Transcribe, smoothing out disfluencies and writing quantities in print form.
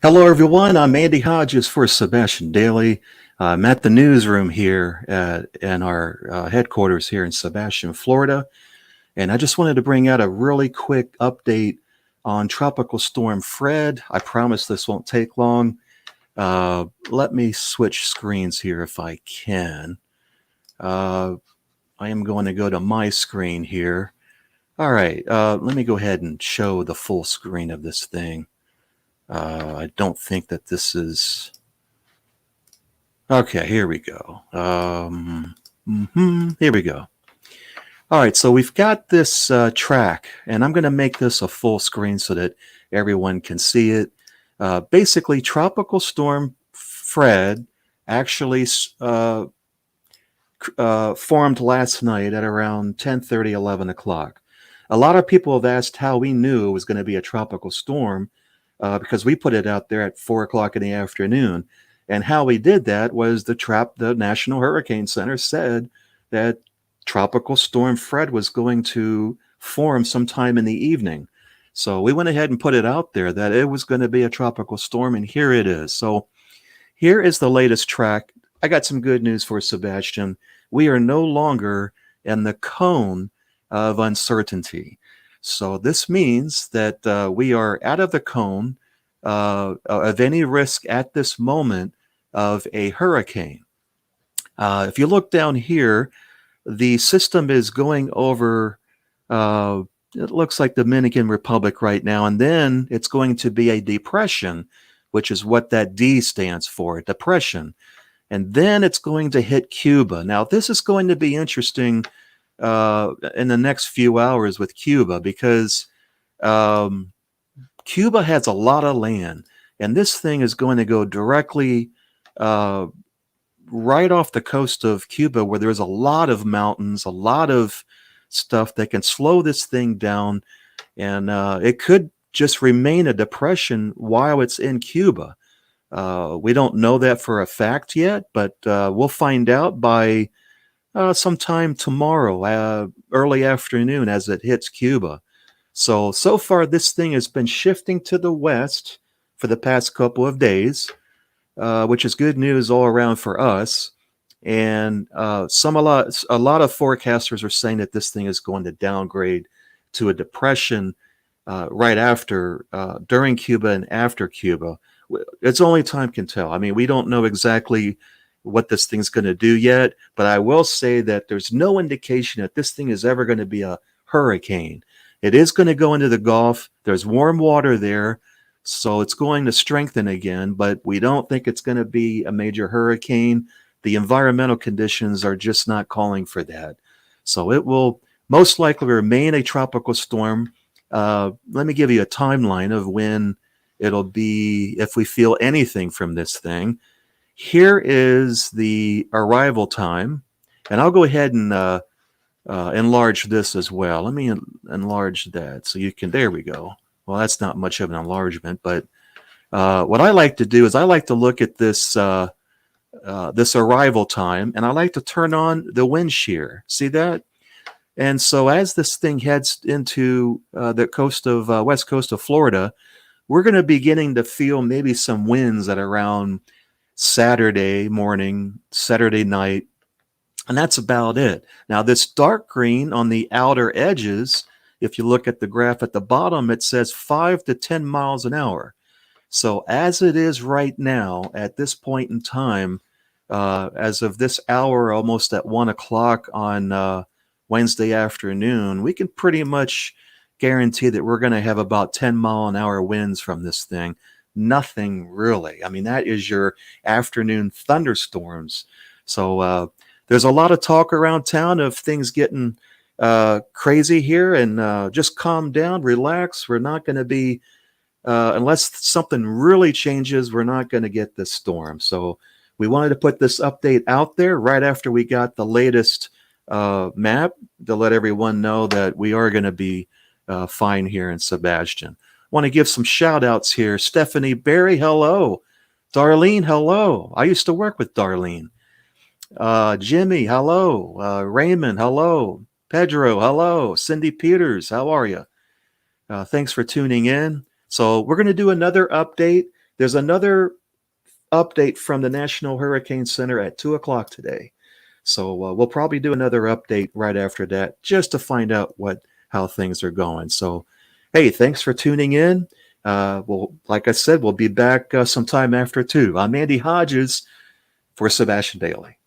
Hello, everyone. I'm Andy Hodges for Sebastian Daily. I'm at the newsroom here in our headquarters here in Sebastian, Florida. And I just wanted to bring out a really quick update on Tropical Storm Fred. I promise this won't take long. Let me switch screens here if I can. Uh, I am going to go to my screen here. All right, let me go ahead and show the full screen of this thing. I don't think that this is. Okay, here we go. Here we go. All right, so we've got this track, and I'm going to make this a full screen so that everyone can see it. Basically, Tropical Storm Fred actually formed last night at around 10:30, 11 o'clock. A lot of people have asked how we knew it was going to be a tropical storm because we put it out there at 4 o'clock in the afternoon. And how we did that was the National Hurricane Center said that Tropical Storm Fred was going to form sometime in the evening. So we went ahead and put it out there that it was going to be a tropical storm, and here it is. So here is the latest track. I got some good news for Sebastian. We are no longer in the cone of uncertainty. So this means that we are out of the cone of any risk at this moment of a hurricane. If you look down here, the system is going over, it looks like Dominican Republic right now, and then it's going to be a depression, which is what that D stands for, depression. And then it's going to hit Cuba. Now, this is going to be interesting in the next few hours with Cuba because Cuba has a lot of land, and this thing is going to go directly right off the coast of Cuba, where there's a lot of mountains, a lot of stuff that can slow this thing down, and it could just remain a depression while it's in Cuba. We don't know that for a fact yet, but we'll find out by sometime tomorrow, early afternoon, as it hits Cuba. So far, this thing has been shifting to the west for the past couple of days, which is good news all around for us. And a lot of forecasters are saying that this thing is going to downgrade to a depression right after, during Cuba and after Cuba. It's only time can tell. I mean, we don't know exactly what this thing's going to do yet, but I will say that there's no indication that this thing is ever going to be a hurricane. It is going to go into the Gulf. There's warm water there, so it's going to strengthen again, but we don't think it's going to be a major hurricane. The environmental conditions are just not calling for that. So it will most likely remain a tropical storm. Let me give you a timeline of when it'll be, if we feel anything from this thing. Here is the arrival time, and I'll go ahead and enlarge this as well. Let me enlarge that so you can, there we go. Well, that's not much of an enlargement, but what I like to do is I like to look at this this arrival time, and I like to turn on the wind shear. See that? And so as this thing heads into the coast of west coast of Florida, we're going to be beginning to feel maybe some winds at around Saturday morning, Saturday night, and that's about it. Now, this dark green on the outer edges, if you look at the graph at the bottom, it says 5 to 10 miles an hour. So as it is right now, at this point in time, as of this hour, almost at 1 o'clock on Wednesday afternoon, we can pretty much guarantee that we're going to have about 10-mile-an-hour winds from this thing. Nothing really. I mean, that is your afternoon thunderstorms. So there's a lot of talk around town of things getting crazy here, and just calm down, relax. We're not going to be, unless something really changes, we're not going to get this storm. So we wanted to put this update out there right after we got the latest map to let everyone know that we are going to be fine here in Sebastian. Want to give some shout outs here. Stephanie Berry, hello. Darlene, hello. I used to work with Darlene. Jimmy, hello. Raymond, hello. Pedro, hello. Cindy Peters, how are you? Thanks for tuning in. So we're going to do another update. there's another update from the National Hurricane Center at 2 o'clock today. So we'll probably do another update right after that just to find out how things are going. So, hey, thanks for tuning in. Well, like I said, we'll be back sometime after 2. I'm Andy Hodges for Sebastian Daily.